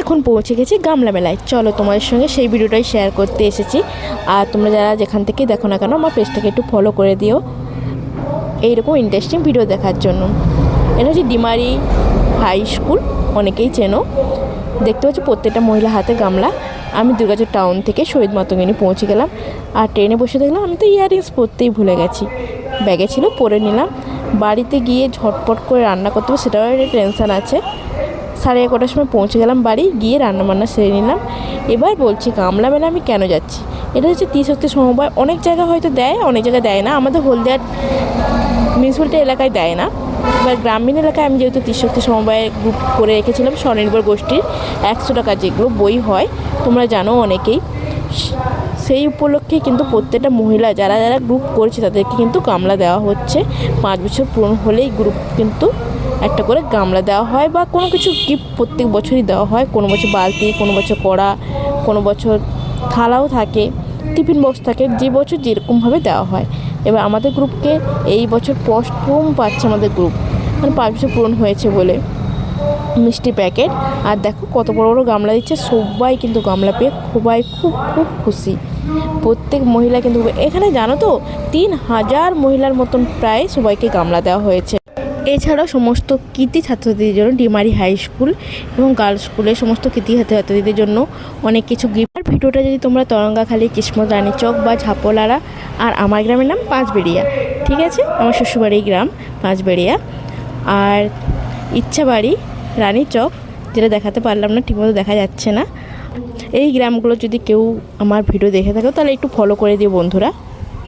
এখন পৌঁছে গেছি গামলা মেলায়। চলো তোমাদের সঙ্গে সেই ভিডিওটাই শেয়ার করতে এসেছি। আর তোমরা যারা যেখান থেকে দেখো না কেন আমার পেজটাকে একটু ফলো করে দিও এইরকম ইন্টারেস্টিং ভিডিও দেখার জন্য। এটা হচ্ছে ডিমারি হাই স্কুল, অনেকেই চেনো। দেখতে পাচ্ছি প্রত্যেকটা মহিলা হাতে গামলা। আমি দুর্গাচক টাউন থেকে শহীদ মাতঙ্গিনী পৌঁছে গেলাম। আর ট্রেনে বসে দেখলাম আমি তো ইয়াররিংস পরতেই ভুলে গেছি, ব্যাগে ছিল পরে নিলাম। বাড়িতে গিয়ে ঝটপট করে রান্না করতে হবে সেটাও একটা টেনশান আছে। 11:30টার সময় পৌঁছে গেলাম বাড়ি, গিয়ে রান্নাবান্না সেরে নিলাম। এবার বলছি গামলা মেলা আমি কেন যাচ্ছি। এটা হচ্ছে ত্রিশক্তি সমবায়। অনেক জায়গা হয়তো দেয়, অনেক জায়গায় দেয় না। আমাদের হলদিয়ার মিউনিসিপ্যালিটি এলাকায় দেয় না। এবার গ্রামীণ এলাকায় আমি যেহেতু ত্রিশক্তি সমবায় গ্রুপ করে রেখেছিলাম স্বনির্ভর গোষ্ঠীর 100 টাকা যেগুলো বই হয় তোমরা জানো অনেকেই, সেই উপলক্ষে কিন্তু প্রত্যেকটা মহিলা যারা যারা গ্রুপ করেছে তাদেরকে কিন্তু গামলা দেওয়া হচ্ছে। 5 বছর পূরণ হলেই গ্রুপ কিন্তু একটা করে গামলা দেওয়া হয় বা কোনো কিছু গিফট প্রত্যেক বছরই দেওয়া হয়। কোনো বছর বালতি, কোনো বছর কড়া, কোনো বছর থালাও থাকে, টিফিন বক্স থাকে, যে বছর যেরকমভাবে দেওয়া হয়। এবার আমাদের গ্রুপকে এই বছর প্রথম পাচ্ছে আমাদের গ্রুপ, মানে 5 বছর পূরণ হয়েছে বলে মিষ্টি প্যাকেট। আর দেখো কত বড় বড় গামলা দিচ্ছে। সবাই কিন্তু গামলা পেয়ে সবাই খুব খুব খুশি। প্রত্যেক মহিলা কিন্তু এখানে জানো তো 3000 মহিলার মতন প্রায় সবাইকে গামলা দেওয়া হয়েছে। এছাড়াও সমস্ত কৃতি ছাত্রছাত্রীদের জন্য ডিমারি হাই স্কুল এবং গার্লস স্কুলের সমস্ত কৃতি ছাত্রছাত্রীদের জন্য অনেক কিছু গিফট। আর ভিডিওটা যদি তোমরা তরঙ্গাখালী, কিসমত, রানীচক বা ঝাপলারা, আর আমার গ্রামের নাম পাঁচবেড়িয়া, ঠিক আছে, আমার শ্বশুরবাড়ির গ্রাম পাঁচবেড়িয়া, আর ইচ্ছাবাড়ি, রানীচক যেটা দেখাতে পারলাম না, ঠিকমতো দেখা যাচ্ছে না। এই গ্রামগুলো যদি কেউ আমার ভিডিও দেখে থাকো তাহলে একটু ফলো করে দিও বন্ধুরা।